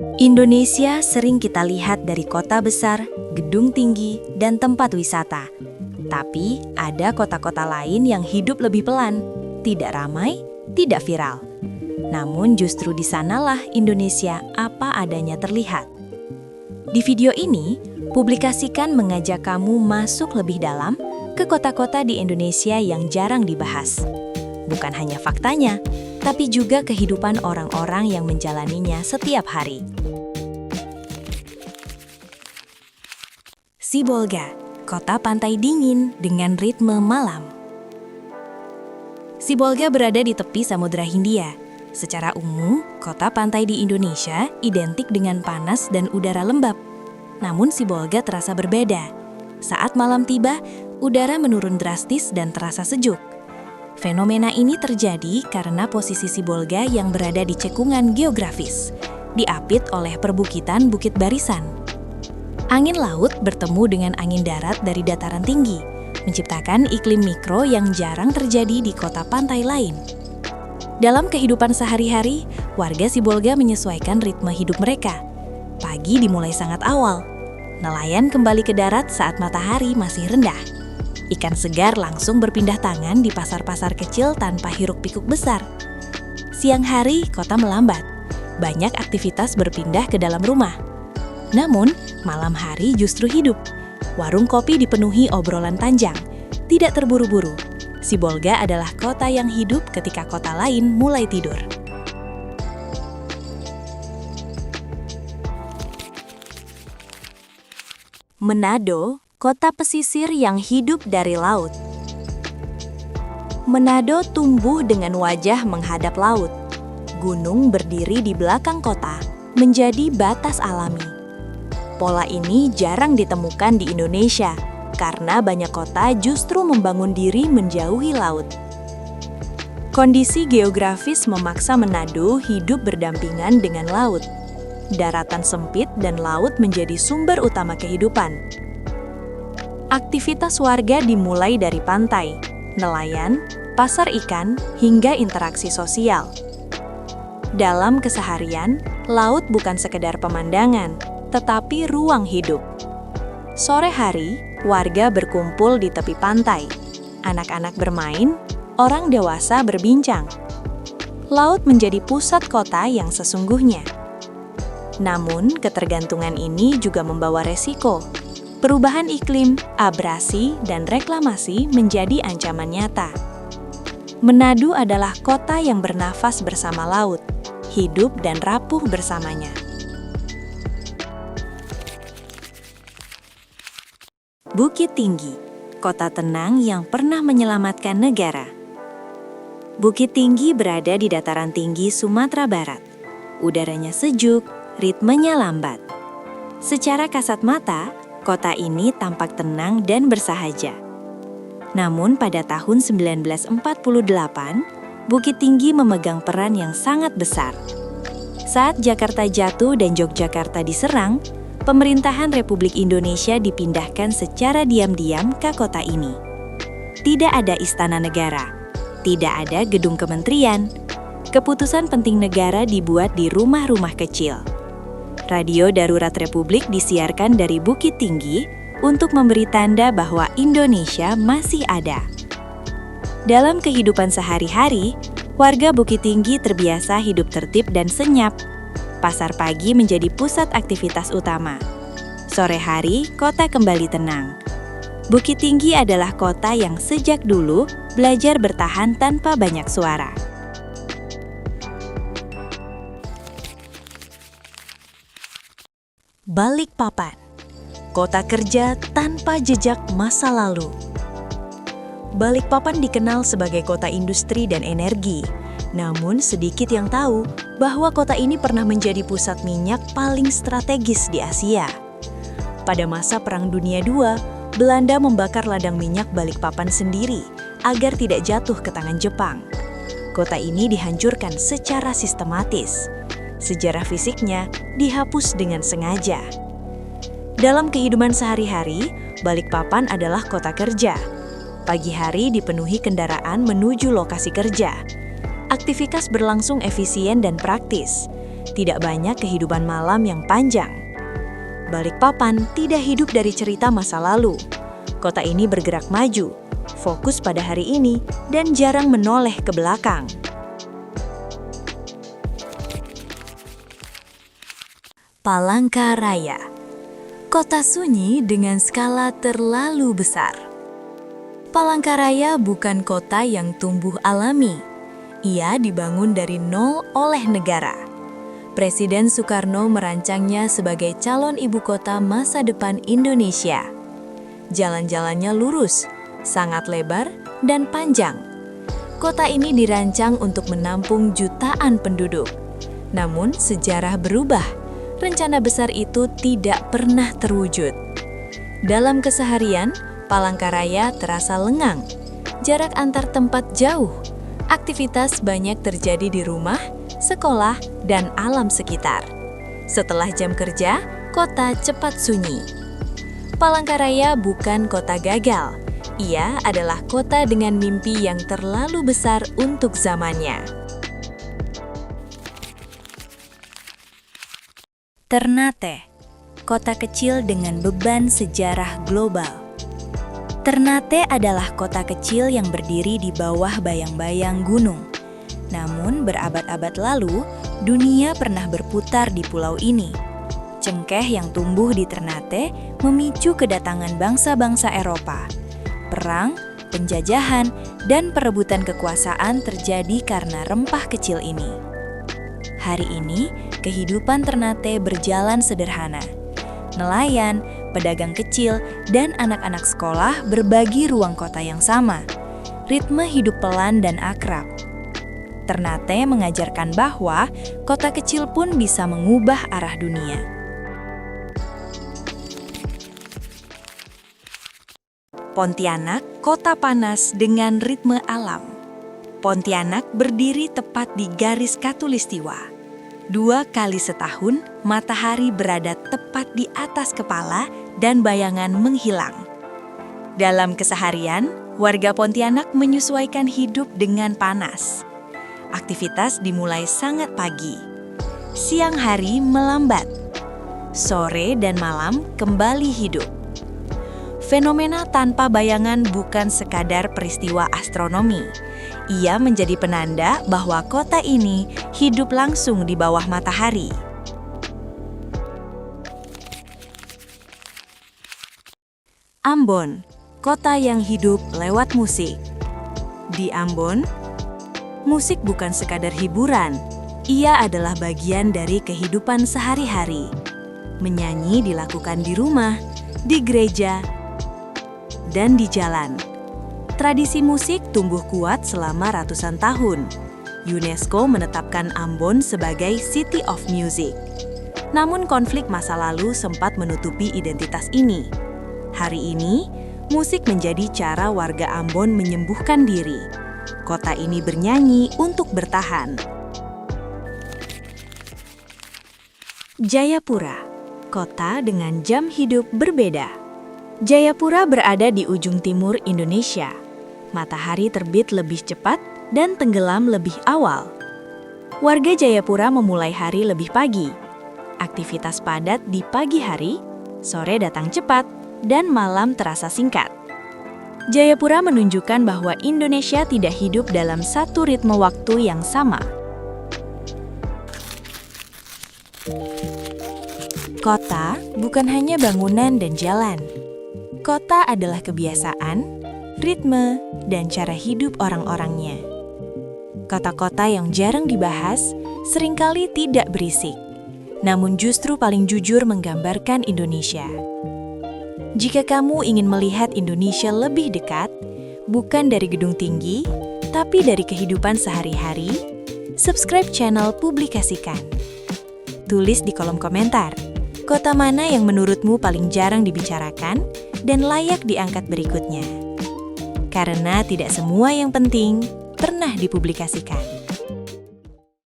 Indonesia sering kita lihat dari kota besar, gedung tinggi, dan tempat wisata. Tapi ada kota-kota lain yang hidup lebih pelan, tidak ramai, tidak viral. Namun justru di sanalah Indonesia apa adanya terlihat. Di video ini, publikasikan mengajak kamu masuk lebih dalam ke kota-kota di Indonesia yang jarang dibahas. Bukan hanya faktanya, tapi juga kehidupan orang-orang yang menjalaninya setiap hari. Sibolga, kota pantai dingin dengan ritme malam. Sibolga berada di tepi Samudra Hindia. Secara umum, kota pantai di Indonesia identik dengan panas dan udara lembab. Namun Sibolga terasa berbeda. Saat malam tiba, udara menurun drastis dan terasa sejuk. Fenomena ini terjadi karena posisi Sibolga yang berada di cekungan geografis, diapit oleh perbukitan Bukit Barisan. Angin laut bertemu dengan angin darat dari dataran tinggi, menciptakan iklim mikro yang jarang terjadi di kota pantai lain. Dalam kehidupan sehari-hari, warga Sibolga menyesuaikan ritme hidup mereka. Pagi dimulai sangat awal. Nelayan kembali ke darat saat matahari masih rendah. Ikan segar langsung berpindah tangan di pasar-pasar kecil tanpa hiruk-pikuk besar. Siang hari, kota melambat. Banyak aktivitas berpindah ke dalam rumah. Namun, malam hari justru hidup. Warung kopi dipenuhi obrolan panjang. Tidak terburu-buru. Sibolga adalah kota yang hidup ketika kota lain mulai tidur. Manado, kota pesisir yang hidup dari laut. Manado tumbuh dengan wajah menghadap laut. Gunung berdiri di belakang kota, menjadi batas alami. Pola ini jarang ditemukan di Indonesia, karena banyak kota justru membangun diri menjauhi laut. Kondisi geografis memaksa Manado hidup berdampingan dengan laut. Daratan sempit dan laut menjadi sumber utama kehidupan. Aktivitas warga dimulai dari pantai, nelayan, pasar ikan, hingga interaksi sosial. Dalam keseharian, laut bukan sekedar pemandangan, tetapi ruang hidup. Sore hari, warga berkumpul di tepi pantai. Anak-anak bermain, orang dewasa berbincang. Laut menjadi pusat kota yang sesungguhnya. Namun, ketergantungan ini juga membawa resiko. Perubahan iklim, abrasi, dan reklamasi menjadi ancaman nyata. Manado adalah kota yang bernafas bersama laut, hidup dan rapuh bersamanya. Bukit Tinggi, kota tenang yang pernah menyelamatkan negara. Bukit Tinggi berada di dataran tinggi Sumatera Barat. Udaranya sejuk, ritmenya lambat. Secara kasat mata, kota ini tampak tenang dan bersahaja. Namun pada tahun 1948, Bukit Tinggi memegang peran yang sangat besar. Saat Jakarta jatuh dan Yogyakarta diserang, pemerintahan Republik Indonesia dipindahkan secara diam-diam ke kota ini. Tidak ada istana negara, tidak ada gedung kementerian. Keputusan penting negara dibuat di rumah-rumah kecil. Radio Darurat Republik disiarkan dari Bukit Tinggi untuk memberi tanda bahwa Indonesia masih ada. Dalam kehidupan sehari-hari, warga Bukit Tinggi terbiasa hidup tertib dan senyap. Pasar pagi menjadi pusat aktivitas utama. Sore hari, kota kembali tenang. Bukit Tinggi adalah kota yang sejak dulu belajar bertahan tanpa banyak suara. Balikpapan, kota kerja tanpa jejak masa lalu. Balikpapan dikenal sebagai kota industri dan energi, namun sedikit yang tahu bahwa kota ini pernah menjadi pusat minyak paling strategis di Asia. Pada masa Perang Dunia II, Belanda membakar ladang minyak Balikpapan sendiri agar tidak jatuh ke tangan Jepang. Kota ini dihancurkan secara sistematis. Sejarah fisiknya dihapus dengan sengaja. Dalam kehidupan sehari-hari, Balikpapan adalah kota kerja. Pagi hari dipenuhi kendaraan menuju lokasi kerja. Aktivitas berlangsung efisien dan praktis. tidak banyak kehidupan malam yang panjang. Balikpapan tidak hidup dari cerita masa lalu. Kota ini bergerak maju, fokus pada hari ini, dan jarang menoleh ke belakang. Palangkaraya, kota sunyi dengan skala terlalu besar. Palangkaraya bukan kota yang tumbuh alami. Ia dibangun dari nol oleh negara. Presiden Soekarno merancangnya sebagai calon ibu kota masa depan Indonesia. Jalan-jalannya lurus, sangat lebar, dan panjang. Kota ini dirancang untuk menampung jutaan penduduk. Namun, sejarah berubah. Rencana besar itu tidak pernah terwujud. Dalam keseharian, Palangkaraya terasa lengang. Jarak antar tempat jauh. Aktivitas banyak terjadi di rumah, sekolah, dan alam sekitar. Setelah jam kerja, kota cepat sunyi. Palangkaraya bukan kota gagal. Ia adalah kota dengan mimpi yang terlalu besar untuk zamannya. Ternate, kota kecil dengan beban sejarah global. Ternate adalah kota kecil yang berdiri di bawah bayang-bayang gunung. Namun berabad-abad lalu, dunia pernah berputar di pulau ini. Cengkeh yang tumbuh di Ternate memicu kedatangan bangsa-bangsa Eropa. Perang, penjajahan, dan perebutan kekuasaan terjadi karena rempah kecil ini. Hari ini, kehidupan Ternate berjalan sederhana. Nelayan, pedagang kecil, dan anak-anak sekolah berbagi ruang kota yang sama. Ritme hidup pelan dan akrab. Ternate mengajarkan bahwa kota kecil pun bisa mengubah arah dunia. Pontianak, kota panas dengan ritme alam. Pontianak berdiri tepat di garis Khatulistiwa. 2 kali setahun, matahari berada tepat di atas kepala dan bayangan menghilang. Dalam keseharian, warga Pontianak menyesuaikan hidup dengan panas. Aktivitas dimulai sangat pagi. Siang hari melambat. Sore dan malam kembali hidup. Fenomena tanpa bayangan bukan sekadar peristiwa astronomi. Ia menjadi penanda bahwa kota ini hidup langsung di bawah matahari. Ambon, kota yang hidup lewat musik. Di Ambon, musik bukan sekadar hiburan. Ia adalah bagian dari kehidupan sehari-hari. Menyanyi dilakukan di rumah, di gereja, dan di jalan. Tradisi musik tumbuh kuat selama ratusan tahun. UNESCO menetapkan Ambon sebagai City of Music. Namun konflik masa lalu sempat menutupi identitas ini. Hari ini, musik menjadi cara warga Ambon menyembuhkan diri. Kota ini bernyanyi untuk bertahan. Jayapura, kota dengan jam hidup berbeda. Jayapura berada di ujung timur Indonesia. Matahari terbit lebih cepat dan tenggelam lebih awal. Warga Jayapura memulai hari lebih pagi. Aktivitas padat di pagi hari, sore datang cepat, dan malam terasa singkat. Jayapura menunjukkan bahwa Indonesia tidak hidup dalam satu ritme waktu yang sama. Kota bukan hanya bangunan dan jalan. Kota adalah kebiasaan, ritme, dan cara hidup orang-orangnya. Kota-kota yang jarang dibahas seringkali tidak berisik, namun justru paling jujur menggambarkan Indonesia. Jika kamu ingin melihat Indonesia lebih dekat, bukan dari gedung tinggi, tapi dari kehidupan sehari-hari, subscribe channel Publikasikan. Tulis di kolom komentar, kota mana yang menurutmu paling jarang dibicarakan dan layak diangkat berikutnya. Karena tidak semua yang penting pernah dipublikasikan.